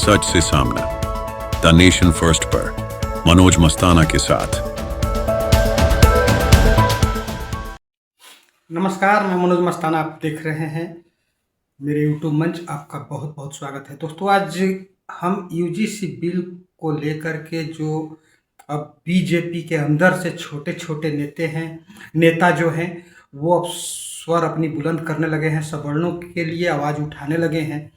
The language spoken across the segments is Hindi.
सच से सामना, द नेशन फर्स्ट पर मनोज मस्ताना के साथ। नमस्कार, मैं मनोज मस्ताना, आप देख रहे हैं मेरे यूट्यूब मंच। आपका बहुत बहुत स्वागत है दोस्तों। आज हम यूजीसी बिल को लेकर के जो अब बीजेपी के अंदर से छोटे छोटे नेता जो हैं वो अब स्वर अपनी बुलंद करने लगे हैं, सवर्णों के लिए आवाज़ उठाने लगे हैं।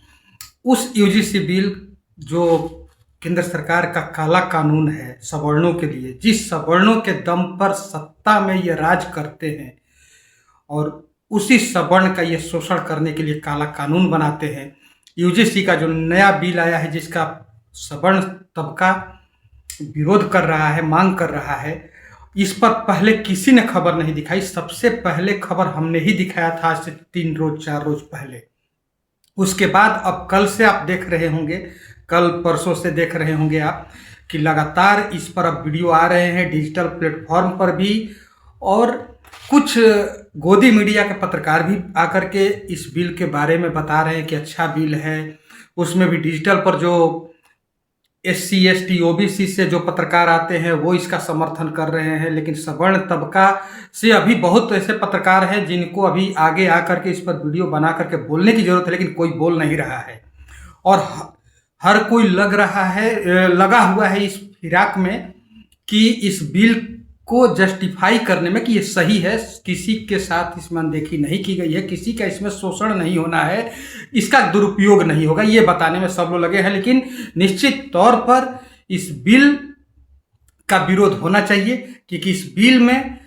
उस यूजीसी बिल जो केंद्र सरकार का काला कानून है सवर्णों के लिए, जिस सवर्णों के दम पर सत्ता में ये राज करते हैं और उसी सवर्ण का ये शोषण करने के लिए काला कानून बनाते हैं। यूजीसी का जो नया बिल आया है जिसका सवर्ण तबका विरोध कर रहा है, मांग कर रहा है, इस पर पहले किसी ने खबर नहीं दिखाई। सबसे पहले खबर हमने ही दिखाया था आज से 3-4 रोज पहले। उसके बाद अब कल से आप देख रहे होंगे, कल परसों से देख रहे होंगे आप कि लगातार इस पर अब वीडियो आ रहे हैं डिजिटल प्लेटफॉर्म पर भी, और कुछ गोदी मीडिया के पत्रकार भी आकर के इस बिल के बारे में बता रहे हैं कि अच्छा बिल है। उसमें भी डिजिटल पर जो SC ST OBC से जो पत्रकार आते हैं वो इसका समर्थन कर रहे हैं, लेकिन सवर्ण तबका से अभी बहुत ऐसे पत्रकार हैं जिनको अभी आगे आकर के इस पर वीडियो बना करके बोलने की जरूरत है, लेकिन कोई बोल नहीं रहा है। और हर कोई लगा हुआ है इस फिराक में कि इस बिल को जस्टिफाई करने में कि ये सही है, किसी के साथ इसमें अनदेखी नहीं की गई है, किसी का इसमें शोषण नहीं होना है, इसका दुरुपयोग नहीं होगा, ये बताने में सब लोग लगे हैं। लेकिन निश्चित तौर पर इस बिल का विरोध होना चाहिए, क्योंकि इस बिल में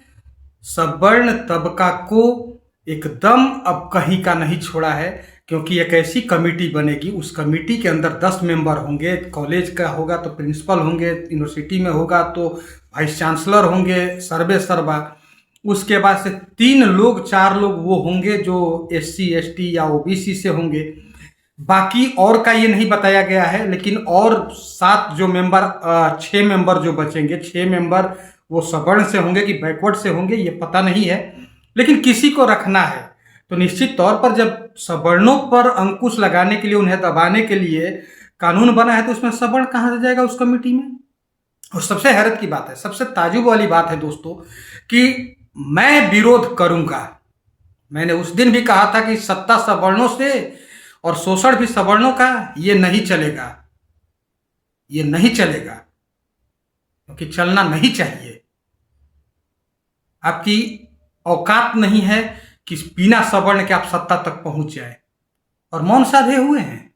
सवर्ण तबका को एकदम अब कहीं का नहीं छोड़ा है। क्योंकि एक ऐसी कमेटी बनेगी, उस कमेटी के अंदर 10 मेंबर होंगे। कॉलेज का होगा तो प्रिंसिपल होंगे, यूनिवर्सिटी में होगा तो वाइस चांसलर होंगे, सर्वे सर्वा। उसके बाद से 4 लोग वो होंगे जो SC ST या OBC से होंगे। बाकी और का ये नहीं बताया गया है, लेकिन और 7 जो मेंबर 6 मेंबर जो बचेंगे, 6 मेंबर वो सवर्ण से होंगे कि बैकवर्ड से होंगे ये पता नहीं है, लेकिन किसी को रखना है। तो निश्चित तौर पर जब सवर्णों पर अंकुश लगाने के लिए, उन्हें दबाने के लिए कानून बना है, तो उसमें सवर्ण कहाँ से जाएगा उस कमेटी में। और सबसे हैरत की बात है, सबसे ताजुब वाली बात है दोस्तों कि मैं विरोध करूंगा। मैंने उस दिन भी कहा था कि सत्ता सवर्णों से और शोषण भी सवर्णों का, ये नहीं चलेगा, ये नहीं चलेगा, क्योंकि चलना नहीं चाहिए। आपकी औकात नहीं है कि बिना सवर्ण के आप सत्ता तक पहुंच जाए, और मौन साधे हुए हैं।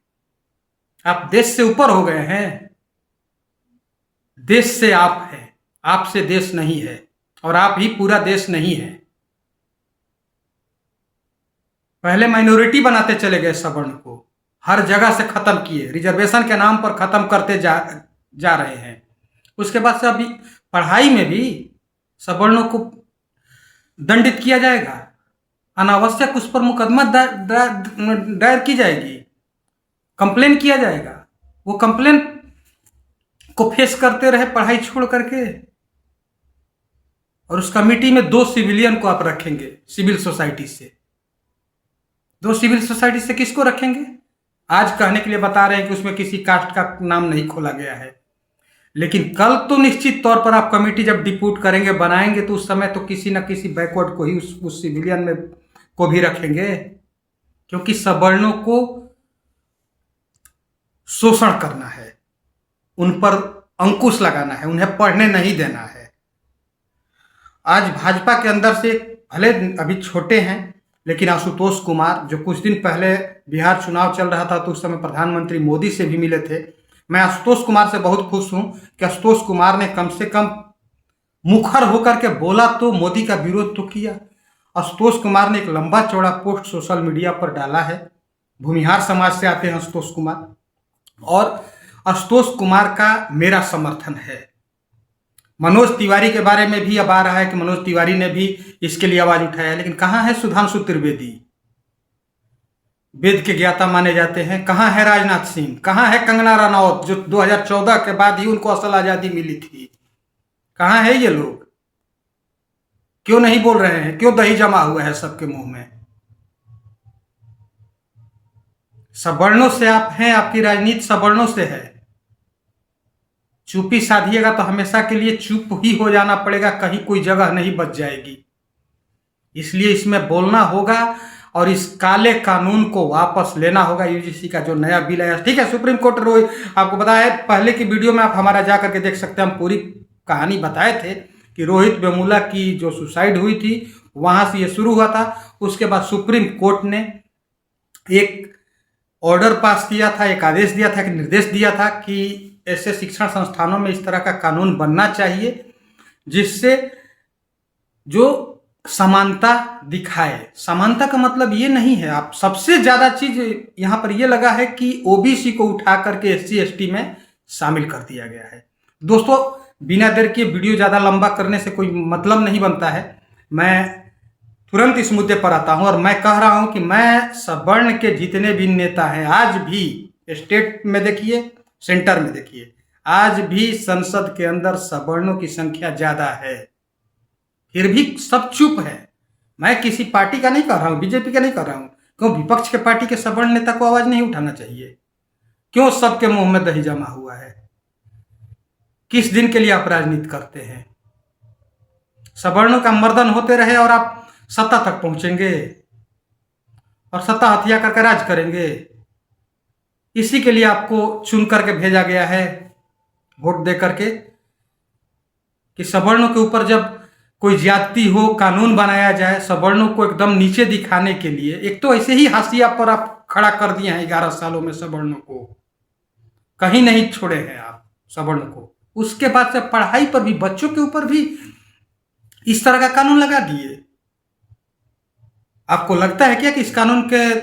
आप देश से ऊपर हो गए हैं। देश से आप हैं, आपसे देश नहीं है, और आप ही पूरा देश नहीं है। पहले माइनॉरिटी बनाते चले गए सवर्ण को, हर जगह से खत्म किए, रिजर्वेशन के नाम पर खत्म करते जा रहे हैं। उसके बाद से अभी पढ़ाई में भी सवर्णों को दंडित किया जाएगा, अनावश्यक उस पर मुकदमा दायर की जाएगी, कंप्लेन किया जाएगा। वो कंप्लेन को फेस करते रहे पढ़ाई छोड़ करके। और उस कमेटी में 2 सिविलियन को आप रखेंगे सिविल सोसाइटी से। 2 सिविल सोसाइटी से किसको रखेंगे? आज कहने के लिए बता रहे हैं कि उसमें किसी कास्ट का नाम नहीं खोला गया है, लेकिन कल तो निश्चित तौर पर आप कमेटी जब डिप्यूट करेंगे, बनाएंगे, तो उस समय तो किसी न किसी बैकवर्ड को ही उस सिविलियन में को भी रखेंगे, क्योंकि सवर्णों को शोषण करना है, उन पर अंकुश लगाना है, उन्हें पढ़ने नहीं देना है। आज भाजपा के अंदर से भले अभी छोटे हैं, लेकिन आशुतोष कुमार जो कुछ दिन पहले बिहार चुनाव चल रहा था तो उस समय प्रधानमंत्री मोदी से भी मिले थे। मैं आशुतोष कुमार से बहुत खुश हूं कि आशुतोष कुमार ने कम से कम मुखर होकर के बोला, तो मोदी का विरोध तो किया। आशुतोष कुमार ने एक लंबा चौड़ा पोस्ट सोशल मीडिया पर डाला है। भूमिहार समाज से आते हैं आशुतोष कुमार, और आशुतोष कुमार का मेरा समर्थन है। मनोज तिवारी के बारे में भी अब आ रहा है कि मनोज तिवारी ने भी इसके लिए आवाज उठाया, लेकिन कहां है सुधांशु त्रिवेदी, वेद के ज्ञाता माने जाते हैं? कहां है राजनाथ सिंह? कहां है कंगना रनौत जो 2014 के बाद ही उनको असल आजादी मिली थी? कहां है ये लोग? क्यों नहीं बोल रहे हैं? क्यों दही जमा हुआ है सबके मुंह में? सवर्णों से आप हैं, आपकी राजनीति सवर्णों से है। चुप्पी साधिएगा तो हमेशा के लिए चुप ही हो जाना पड़ेगा, कहीं कोई जगह नहीं बच जाएगी। इसलिए इसमें बोलना होगा और इस काले कानून को वापस लेना होगा। यूजीसी का जो नया बिल आया, ठीक है, सुप्रीम कोर्ट रोहित, आपको बताया पहले की वीडियो में, आप हमारा जा करके देख सकते हैं, हम पूरी कहानी बताए थे कि रोहित वेमुला की जो सुसाइड हुई थी वहां से ये शुरू हुआ था। उसके बाद सुप्रीम कोर्ट ने एक ऑर्डर पास किया था, एक आदेश दिया था, एक निर्देश दिया था कि ऐसे शिक्षण संस्थानों में इस तरह का कानून बनना चाहिए जिससे जो समानता दिखाए। समानता का मतलब ये नहीं है, आप सबसे ज्यादा चीज यहां पर ये लगा है कि ओबीसी को उठा करके SC ST में शामिल कर दिया गया है। दोस्तों, बिना देर के वीडियो ज्यादा लंबा करने से कोई मतलब नहीं बनता है। मैं तुरंत इस मुद्दे पर आता हूं और मैं कह रहा हूं कि मैं सवर्ण के जितने भी नेता हैं, आज भी स्टेट में देखिए, सेंटर में देखिए, आज भी संसद के अंदर सवर्णों की संख्या ज्यादा है, फिर भी सब चुप है। मैं किसी पार्टी का नहीं कर रहा हूं, बीजेपी का नहीं कर रहा हूं। क्यों विपक्ष के पार्टी के सवर्ण नेता को आवाज नहीं उठाना चाहिए? क्यों सबके मुंह में दही जमा हुआ है? किस दिन के लिए आप राजनीति करते हैं? सवर्णों का मर्दन होते रहे और आप सत्ता तक पहुंचेंगे और सत्ता हथिया करके राज करेंगे। इसी के लिए आपको चुन करके भेजा गया है, वोट दे करके, कि सवर्णों के ऊपर जब कोई ज्यादती हो कानून बनाया जाए, सवर्णों को एकदम नीचे दिखाने के लिए। एक तो ऐसे ही हाशिया पर आप खड़ा कर दिए हैं 11 सालों में, सवर्णों को कहीं नहीं छोड़े हैं आप सवर्ण को। उसके बाद से पढ़ाई पर भी, बच्चों के ऊपर भी इस तरह का कानून लगा दिए। आपको लगता है क्या कि इस कानून के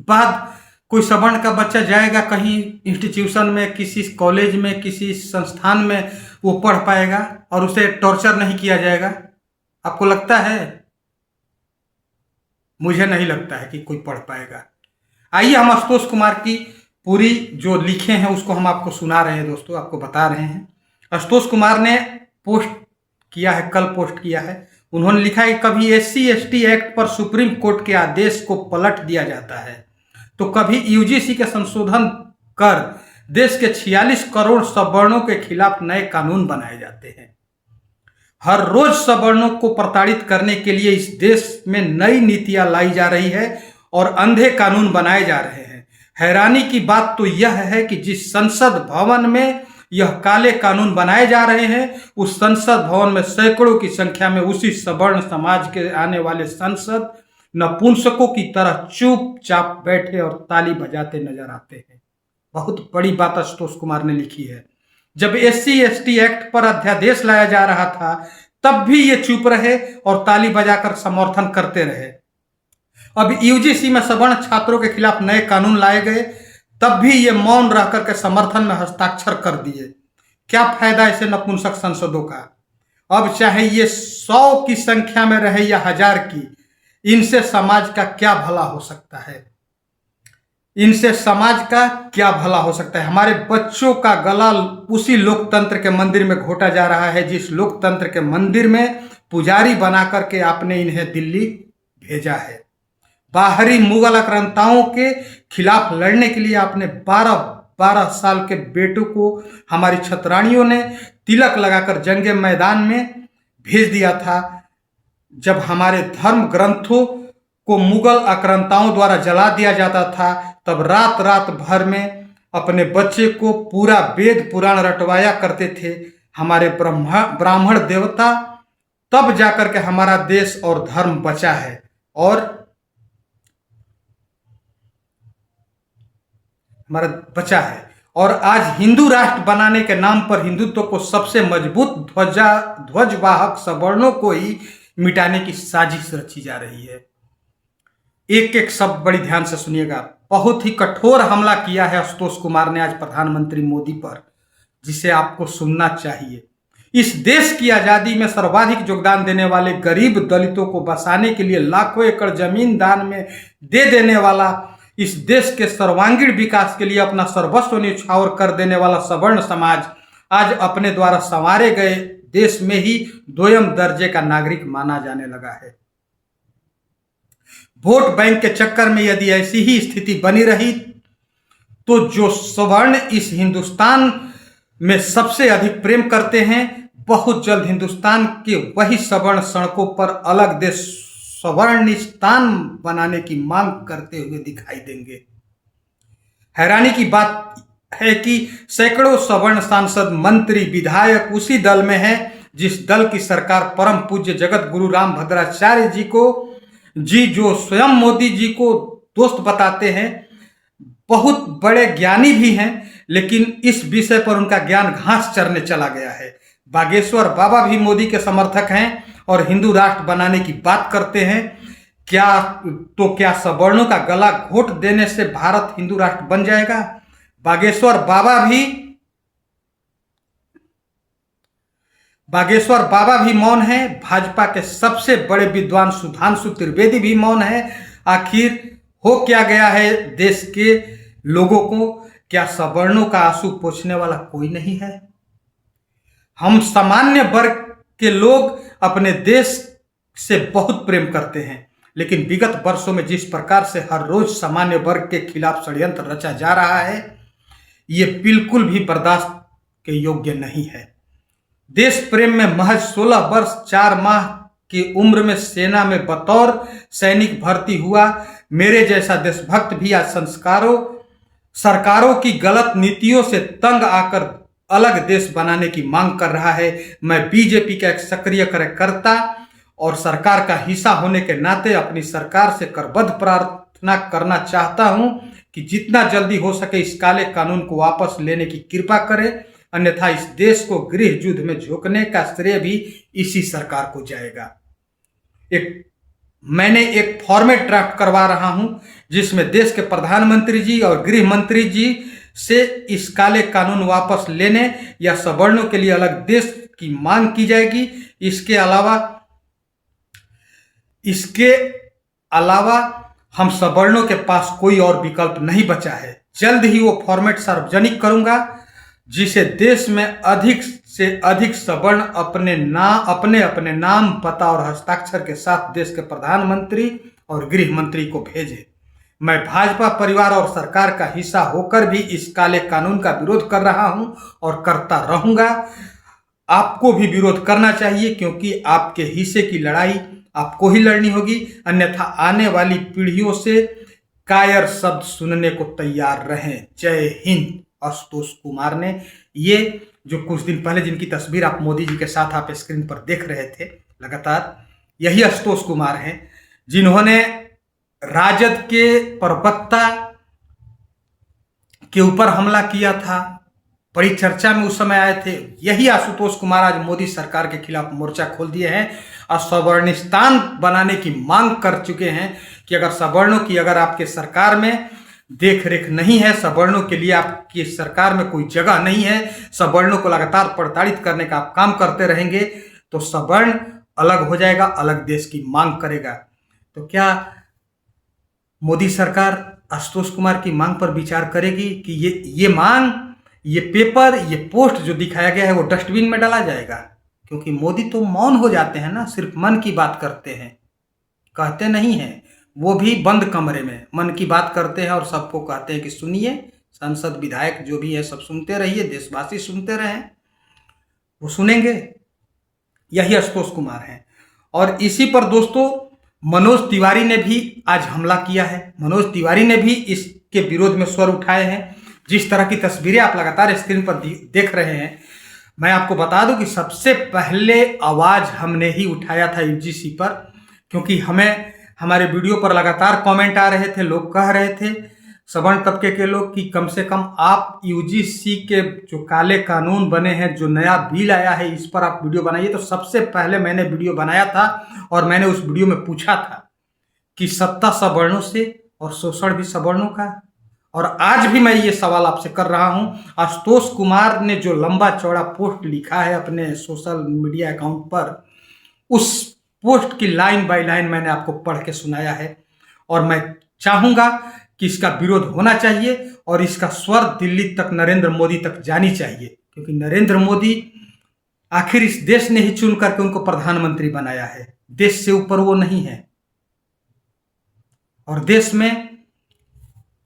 बाद कोई सवर्ण का बच्चा जाएगा कहीं इंस्टीट्यूशन में, किसी कॉलेज में, किसी संस्थान में, वो पढ़ पाएगा और उसे टॉर्चर नहीं किया जाएगा? आपको लगता है? मुझे नहीं लगता है कि कोई पढ़ पाएगा। आइए हम आशुतोष कुमार की पूरी जो लिखे हैं उसको हम आपको सुना रहे हैं दोस्तों, आपको बता रहे हैं। आशुतोष कुमार ने पोस्ट किया है, कल पोस्ट किया है। उन्होंने लिखा है, कभी SC ST एक्ट पर सुप्रीम कोर्ट के आदेश को पलट दिया जाता है तो कभी यूजीसी के संशोधन कर देश के 46 करोड़ सवर्णों के खिलाफ नए कानून बनाए जाते हैं। हर रोज सवर्णों को प्रताड़ित करने के लिए इस देश में नई नीतियां लाई जा रही है और अंधे कानून बनाए जा रहे हैं। हैरानी की बात तो यह है कि जिस संसद भवन में यह काले कानून बनाए जा रहे हैं, उस संसद भवन में सैकड़ों की संख्या में उसी सवर्ण समाज के आने वाले सांसद नपुंसकों की तरह चुपचाप बैठे और ताली बजाते नजर आते हैं। बहुत बड़ी बात आशुतोष कुमार ने लिखी है। जब SC ST एक्ट पर अध्यादेश लाया जा रहा था तब भी ये चुप रहे और ताली बजाकर समर्थन करते रहे। अब यूजीसी में सवर्ण छात्रों के खिलाफ नए कानून लाए गए, तब भी ये मौन रह करके समर्थन में हस्ताक्षर कर दिए। क्या फायदा ऐसे नपुंसक संसदों का? अब चाहे ये 100 की संख्या में रहे या 1000 की, इनसे समाज का क्या भला हो सकता है? इनसे समाज का क्या भला हो सकता है? हमारे बच्चों का गला उसी लोकतंत्र के मंदिर में घोटा जा रहा है जिस लोकतंत्र के मंदिर में पुजारी बना करके आपने इन्हें दिल्ली भेजा है। बाहरी मुगल आक्रांताओं के खिलाफ लड़ने के लिए आपने 12 साल के बेटों को हमारी छतरानियों ने तिलक लगाकर जंगे मैदान में भेज दिया था। जब हमारे धर्म ग्रंथों को मुगल आक्रांताओं द्वारा जला दिया जाता था, तब रात रात भर में अपने बच्चे को पूरा वेद पुराण रटवाया करते थे हमारे ब्राह्मण देवता। तब जाकर के हमारा देश और धर्म बचा है और हमारा बचा है। और आज हिंदू राष्ट्र बनाने के नाम पर हिंदुत्व को सबसे मजबूत ध्वजवाहक सवर्णों को ही मिटाने की साजिश रची जा रही है। एक एक शब्द बड़ी ध्यान से सुनिएगा। बहुत ही कठोर हमला किया है आशुतोष कुमार ने आज प्रधानमंत्री मोदी पर, जिसे आपको सुनना चाहिए। इस देश की आजादी में सर्वाधिक योगदान देने वाले गरीब दलितों को बसाने के लिए लाखों एकड़ जमीन दान में दे देने वाला, इस देश के सर्वांगीण विकास के लिए अपना सर्वस्व न्यौछावर कर देने वाला सवर्ण समाज आज अपने द्वारा संवारे गए देश में ही दोयम दर्जे का नागरिक माना जाने लगा है। वोट बैंक के चक्कर में यदि ऐसी ही स्थिति बनी रही तो जो सवर्ण इस हिंदुस्तान में सबसे अधिक प्रेम करते हैं, बहुत जल्द हिंदुस्तान के वही सवर्ण सड़कों पर अलग देश सवर्णिस्तान बनाने की मांग करते हुए दिखाई देंगे। हैरानी की बात है कि सैकड़ों सवर्ण सांसद, मंत्री, विधायक उसी दल में हैं जिस दल की सरकार परम पूज्य जगत गुरु राम भद्राचार्य जी जो स्वयं मोदी जी को दोस्त बताते हैं, बहुत बड़े ज्ञानी भी हैं, लेकिन इस विषय पर उनका ज्ञान घास चरने चला गया है। बागेश्वर बाबा भी मोदी के समर्थक हैं और हिंदू राष्ट्र बनाने की बात करते हैं। क्या सवर्णों का गला घोट देने से भारत हिंदू राष्ट्र बन जाएगा? बागेश्वर बाबा भी मौन है। भाजपा के सबसे बड़े विद्वान सुधांशु त्रिवेदी भी मौन है। आखिर हो क्या गया है देश के लोगों को? क्या सवर्णों का आंसू पोंछने वाला कोई नहीं है? हम सामान्य वर्ग के लोग अपने देश से बहुत प्रेम करते हैं, लेकिन विगत वर्षों में जिस प्रकार से हर रोज सामान्य वर्ग के खिलाफ षड्यंत्र रचा जा रहा है, ये बिल्कुल भी बर्दाश्त के योग्य नहीं है। देश प्रेम में महज 16 वर्ष 4 माह की उम्र में सेना में बतौर सैनिक भर्ती हुआ मेरे जैसा देशभक्त भी आज सरकारों की गलत नीतियों से तंग आकर अलग देश बनाने की मांग कर रहा है। मैं बीजेपी का एक सक्रिय कार्यकर्ता और सरकार का हिस्सा होने के नाते अपनी सरकार से करबद्ध प्रार्थना करना चाहता हूं कि जितना जल्दी हो सके इस काले कानून को वापस लेने की कृपा करें, अन्यथा इस देश को गृह युद्ध में झोंकने का श्रेय भी इसी सरकार को जाएगा। मैंने एक फॉर्मेट ड्राफ्ट करवा रहा हूं जिसमें देश के प्रधानमंत्री जी और गृह मंत्री जी से इस काले कानून वापस लेने या सवर्णों के लिए अलग देश की मांग की जाएगी। इसके अलावा हम सवर्णों के पास कोई और विकल्प नहीं बचा है। जल्द ही वो फॉर्मेट सार्वजनिक करूंगा जिसे देश में अधिक से अधिक सवर्ण अपने नाम, पता और हस्ताक्षर के साथ देश के प्रधानमंत्री और गृह मंत्री को भेजे। मैं भाजपा परिवार और सरकार का हिस्सा होकर भी इस काले कानून का विरोध कर रहा हूं और करता रहूंगा। आपको भी विरोध करना चाहिए, क्योंकि आपके हिस्से की लड़ाई आपको ही लड़नी होगी, अन्यथा आने वाली पीढ़ियों से कायर शब्द सुनने को तैयार रहें। जय हिंद। आशुतोष कुमार ने, ये जो कुछ दिन पहले जिनकी तस्वीर आप मोदी जी के साथ आप स्क्रीन पर देख रहे थे लगातार, यही आशुतोष कुमार हैं जिन्होंने राजद के प्रवक्ता के ऊपर हमला किया था। बड़ी चर्चा में उस समय आए थे। यही आशुतोष कुमार आज मोदी सरकार के खिलाफ मोर्चा खोल दिए हैं और सवर्णिस्तान बनाने की मांग कर चुके हैं कि अगर आपके सरकार में देख रेख नहीं है, सवर्णों के लिए आपकी सरकार में कोई जगह नहीं है, सवर्णों को लगातार प्रताड़ित करने का आप काम करते रहेंगे, तो सवर्ण अलग हो जाएगा, अलग देश की मांग करेगा। तो क्या मोदी सरकार आशुतोष कुमार की मांग पर विचार करेगी कि ये मांग, ये पेपर, ये पोस्ट जो दिखाया गया है वो डस्टबिन में डाला जाएगा? क्योंकि मोदी तो मौन हो जाते हैं ना, सिर्फ मन की बात करते हैं, कहते नहीं हैं। वो भी बंद कमरे में मन की बात करते हैं और सबको कहते हैं कि सुनिए, सांसद विधायक जो भी है सब सुनते रहिए, देशवासी सुनते रहें, वो सुनेंगे। यही आशुतोष कुमार हैं। और इसी पर दोस्तों मनोज तिवारी ने भी आज हमला किया है। मनोज तिवारी ने भी इसके विरोध में स्वर उठाए हैं। जिस तरह की तस्वीरें आप लगातार स्क्रीन पर देख रहे हैं, मैं आपको बता दूं कि सबसे पहले आवाज हमने ही उठाया था यूजीसी पर, क्योंकि हमारे वीडियो पर लगातार कमेंट आ रहे थे, लोग कह रहे थे, सवर्ण तबके के लोग, कि कम से कम आप यूजीसी के जो काले कानून बने हैं, जो नया बिल आया है, इस पर आप वीडियो बनाइए। तो सबसे पहले मैंने वीडियो बनाया था और मैंने उस वीडियो में पूछा था कि सत्ता सवर्णों से और शोषण भी सवर्णों का। और आज भी मैं ये सवाल आपसे कर रहा हूं। आशुतोष कुमार ने जो लंबा चौड़ा पोस्ट लिखा है अपने सोशल मीडिया अकाउंट पर, उस पोस्ट की लाइन बाय लाइन मैंने आपको पढ़ के सुनाया है। और मैं चाहूंगा कि इसका विरोध होना चाहिए और इसका स्वर दिल्ली तक, नरेंद्र मोदी तक जानी चाहिए, क्योंकि नरेंद्र मोदी आखिर इस देश ने ही चुन करके उनको प्रधानमंत्री बनाया है। देश से ऊपर वो नहीं है। और देश में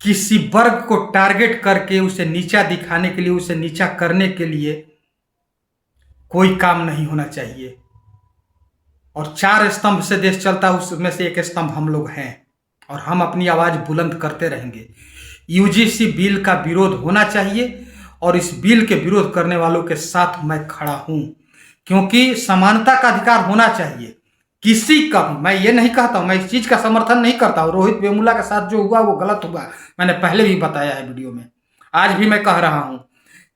किसी वर्ग को टारगेट करके उसे नीचा दिखाने के लिए, उसे नीचा करने के लिए कोई काम नहीं होना चाहिए। और 4 स्तंभ से देश चलता है, उसमें से एक स्तंभ हम लोग हैं और हम अपनी आवाज बुलंद करते रहेंगे। यूजीसी बिल का विरोध होना चाहिए और इस बिल के विरोध करने वालों के साथ मैं खड़ा हूं, क्योंकि समानता का अधिकार होना चाहिए किसी का भी। मैं ये नहीं कहता हूं, मैं इस चीज का समर्थन नहीं करता हूं। रोहित वेमुला के साथ जो हुआ वो गलत हुआ, मैंने पहले भी बताया है वीडियो में, आज भी मैं कह रहा हूं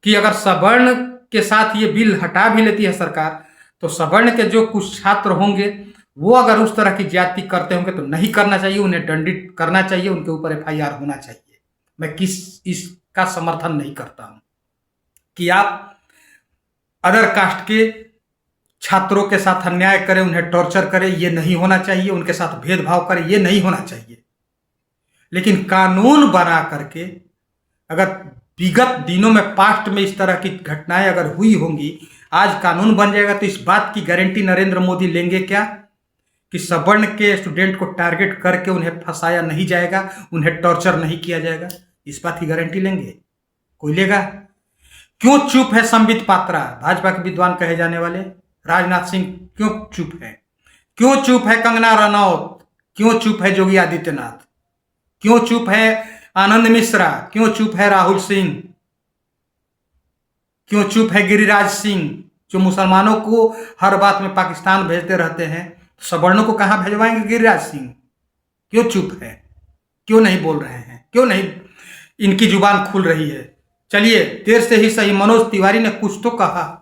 कि अगर सवर्ण के साथ ये बिल हटा भी लेती है सरकार, तो सवर्ण के जो कुछ छात्र होंगे वो अगर उस तरह की ज्यादती करते होंगे तो नहीं करना चाहिए, उन्हें दंडित करना चाहिए, उनके ऊपर FIR होना चाहिए। मैं इसका समर्थन नहीं करता हूं कि आप अदर कास्ट के छात्रों के साथ अन्याय करें, उन्हें टॉर्चर करें, ये नहीं होना चाहिए, उनके साथ भेदभाव करें, ये नहीं होना चाहिए। लेकिन कानून बना करके अगर विगत दिनों में पास्ट में इस तरह की घटनाएं अगर हुई होंगी, आज कानून बन जाएगा तो इस बात की गारंटी नरेंद्र मोदी लेंगे क्या कि सवर्ण के स्टूडेंट को टारगेट करके उन्हें फंसाया नहीं जाएगा, उन्हें टॉर्चर नहीं किया जाएगा? इस बात की गारंटी लेंगे? कोई लेगा? क्यों चुप है संबित पात्रा, भाजपा के विद्वान कहे जाने वाले? राजनाथ सिंह क्यों चुप है? क्यों चुप है कंगना रनौत? क्यों चुप है योगी आदित्यनाथ? क्यों चुप है आनंद मिश्रा? क्यों चुप है राहुल सिंह? क्यों चुप है गिरिराज सिंह, जो मुसलमानों को हर बात में पाकिस्तान भेजते रहते हैं? सवर्णों को कहां भेजवाएंगे गिरिराज सिंह? क्यों चुप है? क्यों नहीं बोल रहे हैं? क्यों नहीं इनकी जुबान खुल रही है? चलिए, देर से ही सही, मनोज तिवारी ने कुछ तो कहा।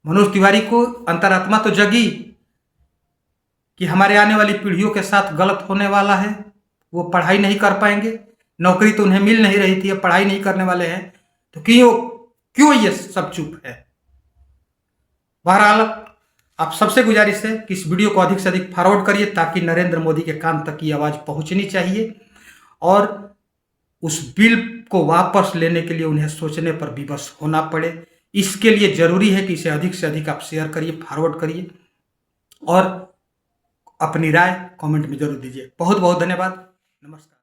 मनोज तिवारी को अंतरात्मा तो जगी कि हमारे आने वाली पीढ़ियों के साथ गलत होने वाला है, वो पढ़ाई नहीं कर पाएंगे, नौकरी तो उन्हें मिल नहीं रही थी, अब पढ़ाई नहीं करने वाले हैं, तो क्यों ये सब चुप है? बहरहाल आप सबसे गुजारिश है कि इस वीडियो को अधिक से अधिक फॉरवर्ड करिए ताकि नरेंद्र मोदी के कान तक की आवाज पहुंचनी चाहिए और उस बिल को वापस लेने के लिए उन्हें सोचने पर विवश होना पड़े। इसके लिए जरूरी है कि इसे अधिक से अधिक आप शेयर करिए, फॉरवर्ड करिए और अपनी राय कमेंट में जरूर दीजिए। बहुत बहुत धन्यवाद। नमस्कार।